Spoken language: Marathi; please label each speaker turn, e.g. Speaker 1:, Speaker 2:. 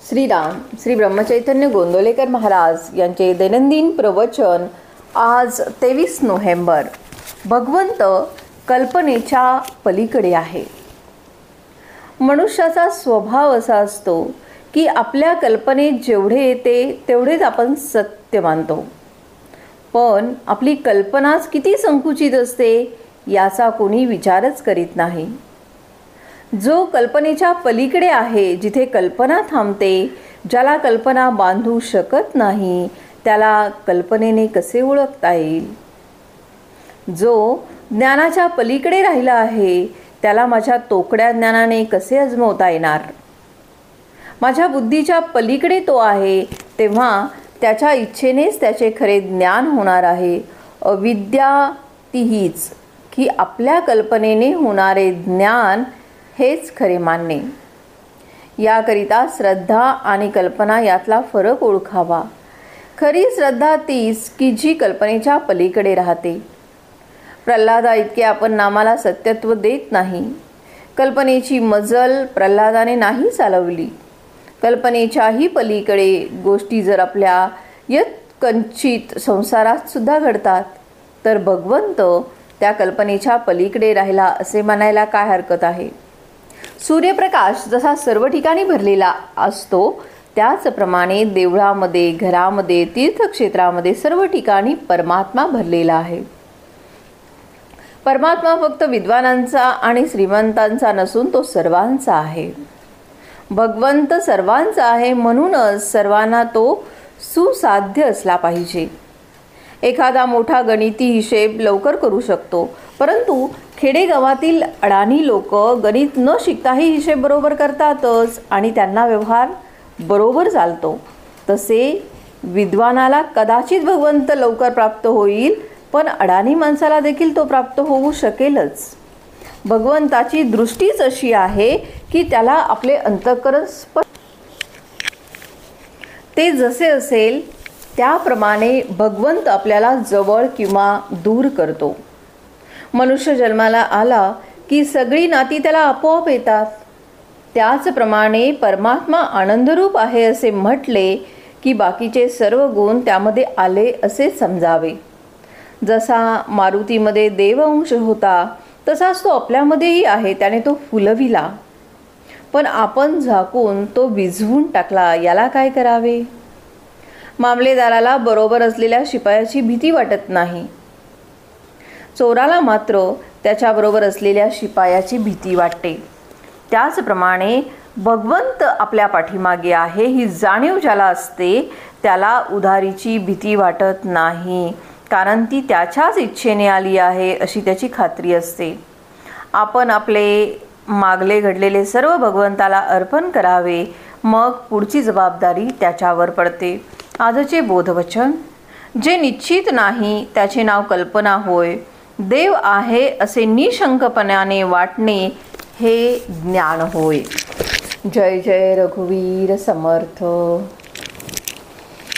Speaker 1: श्रीराम श्री ब्रह्मचैतन्य गोंदवलेकर महाराज यांचे दैनंदिन प्रवचन आज 23 नोव्हेंबर। भगवंत कल्पनेच्या पलीकडे आहे। मनुष्याचा स्वभाव असा असतो की आपल्या कल्पनेत जेवढे येते तेवढेच आपण सत्य मानतो, पण आपली कल्पनाच किती संकुचित असते याचा कोणी विचारच करीत नाही। जो कल्पनेच्या पलीकडे आहे, जिथे कल्पना थांबते, ज्याला कल्पना बांधू शकत नाही, त्याला कल्पनेने कसे ओळखता येईल? जो ज्ञानाच्या पलीकडे राहिला आहे, त्याला माझ्या तोकड्या ज्ञानाने कसे अजमवता येणार? माझ्या बुद्धीच्या पलीकडे तो आहे, तेव्हा त्याच्या इच्छेनेच त्याचे खरे ज्ञान होणार आहे। अविद्या तीच की आपल्या कल्पनेने होणारे ज्ञान हेच खरे मानणे। याकरिता श्रद्धा आणि कल्पना यातला फरक ओळखावा। खरी श्रद्धा तीच की जी कल्पनेच्या पलीकडे राहते। प्रल्हादा इतके आपण नामाला सत्यत्व देत नाही। कल्पनेची मजल प्रल्हादाने नाही चालवली। कल्पनेच्याही पलीकडे गोष्टी जर आपल्या यत्कंचित संसारात सुद्धा घडतात, तर भगवंत त्या कल्पनेच्या पलीकडे राहिला असे म्हणायला काय हरकत आहे? सूर्यप्रकाश जसा सर्व ठिकाणी भरलेला असतो, त्याचप्रमाणे देवळामध्ये, घरामध्ये, तीर्थक्षेत्रामध्ये सर्व ठिकाणी परमात्मा भरलेला आहे। परमात्मा फक्त विद्वानांचा आणि श्रीमंतांचा नसून तो सर्वांचा आहे। भगवंत सर्वांचा आहे, म्हणूनच सर्वांना तो सुसाध्य असला पाहिजे। एखादा मोठा गणिती हिशेब लवकर करू शकतो, परंतु खेडेगावातील अडाणी लोक गणित न शिकताही हिशेब बरोबर करतातच आणि त्यांना व्यवहार बरोबर चालतो। तसे विद्वानाला कदाचित भगवंत लवकर प्राप्त होईल, पण अडाणी माणसाला देखील तो प्राप्त होऊ शकेलच। भगवंताची दृष्टीच अशी आहे की त्याला आपले अंतःकरण ते जसे असेल त्याप्रमाणे भगवंत आपल्याला जवळ किंवा दूर करतो। मनुष्य जन्माला आला की सगळी नाती त्याला आपोआप येतात। त्याचप्रमाणे परमात्मा आनंदरूप आहे असे म्हटले की बाकीचे सर्व गुण त्यामध्ये आले असे समजावे। जसा मारुतीमध्ये देवअंश होता, तसाच तो आपल्यामध्येही आहे। त्याने तो फुलविला, पण आपण झाकून तो विझवून टाकला। याला काय करावे? मामलेदाराला बरोबर असलेल्या शिपायाची भीती वाटत नाही, चोराला मात्र त्याच्याबरोबर असलेल्या शिपायाची भीती वाटते। त्याचप्रमाणे भगवंत आपल्या पाठीमागे आहे ही जाणीव ज्याला असते, त्याला उधारीची भीती वाटत नाही, कारण ती त्याच्याच इच्छेने आली आहे अशी त्याची खात्री असते। आपण आपले मागले घडलेले सर्व भगवंताला अर्पण करावे, मग पुढची जबाबदारी त्याच्यावर पडते। आजचे बोधवचन: जे निश्चित नाही त्याचे नाव कल्पना होय। देव आहे असे निशंकपणाने वाटणे हे ज्ञान होय। जय जय रघुवीर समर्थ।